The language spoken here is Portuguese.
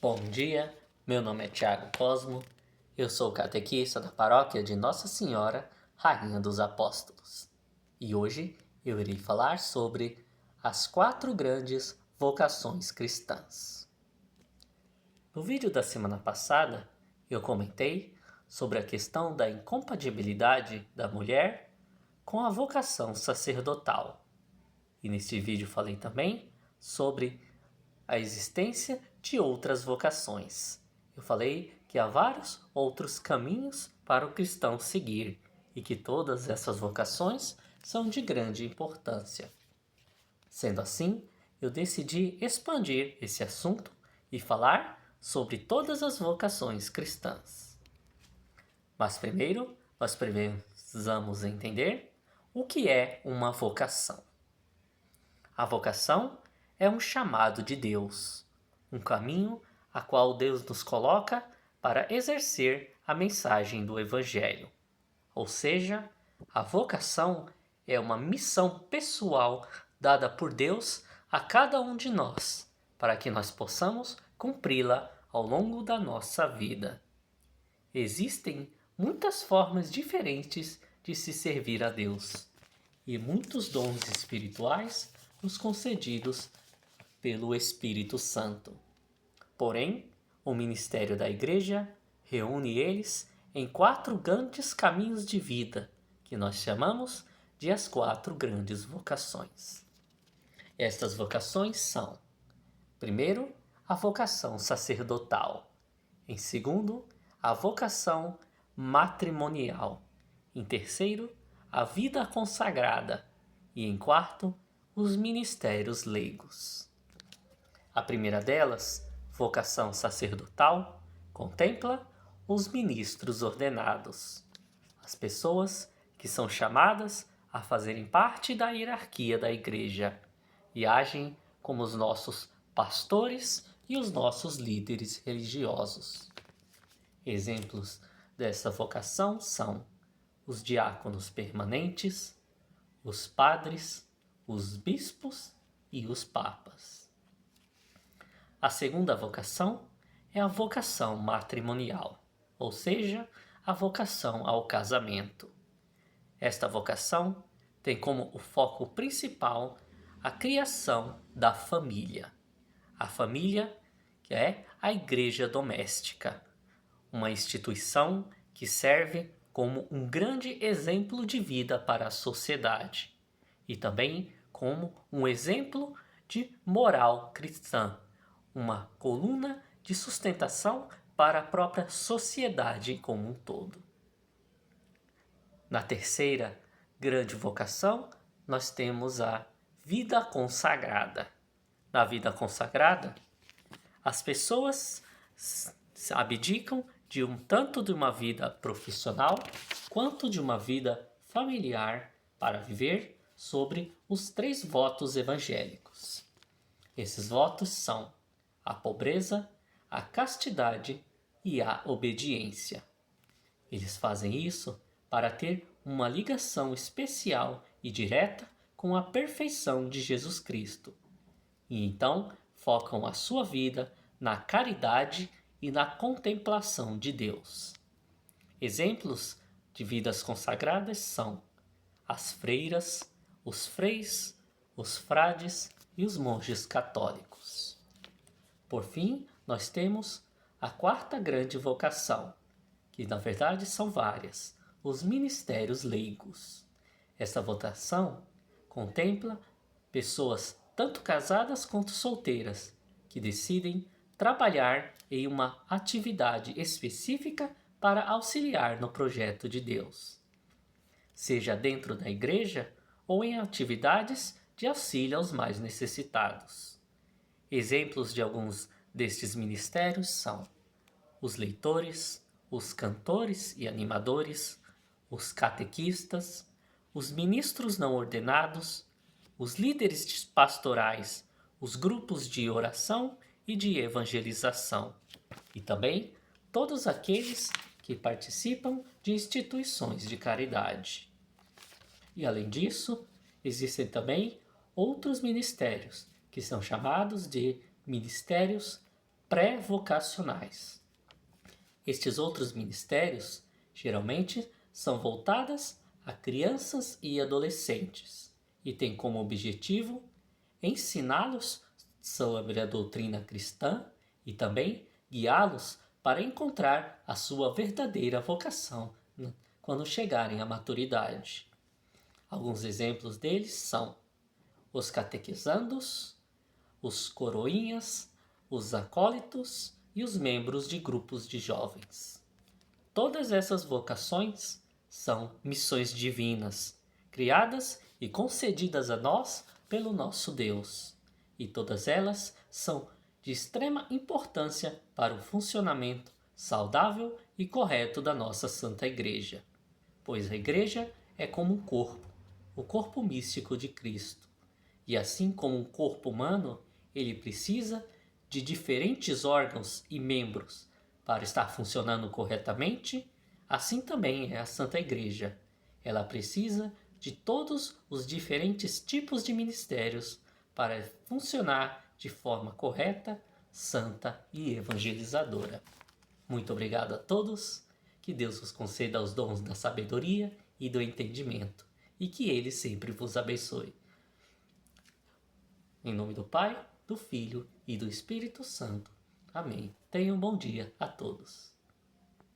Bom dia, meu nome é Tiago Cosmo, eu sou catequista da paróquia de Nossa Senhora, Rainha dos Apóstolos. E hoje eu irei falar sobre as 4 grandes vocações cristãs. No vídeo da semana passada, eu comentei sobre a questão da incompatibilidade da mulher com a vocação sacerdotal. E neste vídeo falei também sobre a existência de outras vocações. Eu falei que há vários outros caminhos para o cristão seguir e que todas essas vocações são de grande importância. Sendo assim, eu decidi expandir esse assunto e falar sobre todas as vocações cristãs. Mas primeiro, nós precisamos entender o que é uma vocação. A vocação é um chamado de Deus, um caminho a qual Deus nos coloca para exercer a mensagem do Evangelho. Ou seja, a vocação é uma missão pessoal dada por Deus a cada um de nós, para que nós possamos cumpri-la ao longo da nossa vida. Existem muitas formas diferentes de se servir a Deus e muitos dons espirituais nos concedidos pelo Espírito Santo. Porém, o ministério da Igreja reúne eles em 4 grandes caminhos de vida, que nós chamamos de as 4 grandes vocações. Estas vocações são, primeiro, a vocação sacerdotal, em segundo, a vocação matrimonial, em terceiro, a vida consagrada e, em quarto, os ministérios leigos. A primeira delas, vocação sacerdotal, contempla os ministros ordenados, as pessoas que são chamadas a fazerem parte da hierarquia da Igreja e agem como os nossos pastores e os nossos líderes religiosos. Exemplos dessa vocação são os diáconos permanentes, os padres, os bispos e os papas. A segunda vocação é a vocação matrimonial, ou seja, a vocação ao casamento. Esta vocação tem como o foco principal a criação da família. A família, que é a igreja doméstica, uma instituição que serve como um grande exemplo de vida para a sociedade e também como um exemplo de moral cristã, uma coluna de sustentação para a própria sociedade como um todo. Na terceira grande vocação, nós temos a vida consagrada. Na vida consagrada, as pessoas abdicam tanto de uma vida profissional quanto de uma vida familiar para viver sobre os 3 votos evangélicos. Esses votos são a pobreza, a castidade e a obediência. Eles fazem isso para ter uma ligação especial e direta com a perfeição de Jesus Cristo. E então focam a sua vida na caridade e na contemplação de Deus. Exemplos de vidas consagradas são as freiras, os freis, os frades e os monges católicos. Por fim, nós temos a 4ª grande vocação, que na verdade são várias, os ministérios leigos. Essa vocação contempla pessoas tanto casadas quanto solteiras que decidem trabalhar em uma atividade específica para auxiliar no projeto de Deus, seja dentro da igreja ou em atividades de auxílio aos mais necessitados. Exemplos de alguns destes ministérios são os leitores, os cantores e animadores, os catequistas, os ministros não ordenados, os líderes pastorais, os grupos de oração e de evangelização, e também todos aqueles que participam de instituições de caridade. E além disso, existem também outros ministérios, que são chamados de ministérios pré-vocacionais. Estes outros ministérios geralmente são voltadas a crianças e adolescentes e têm como objetivo ensiná-los sobre a doutrina cristã e também guiá-los para encontrar a sua verdadeira vocação quando chegarem à maturidade. Alguns exemplos deles são os catequizandos, os coroinhas, os acólitos e os membros de grupos de jovens. Todas essas vocações são missões divinas, criadas e concedidas a nós pelo nosso Deus. E todas elas são de extrema importância para o funcionamento saudável e correto da nossa Santa Igreja. Pois a Igreja é como um corpo, o corpo místico de Cristo. E assim como um corpo humano, ele precisa de diferentes órgãos e membros para estar funcionando corretamente, assim também é a Santa Igreja. Ela precisa de todos os diferentes tipos de ministérios para funcionar de forma correta, santa e evangelizadora. Muito obrigado a todos, que Deus vos conceda os dons da sabedoria e do entendimento, e que Ele sempre vos abençoe. Em nome do Pai, do Filho e do Espírito Santo. Amém. Tenham um bom dia a todos.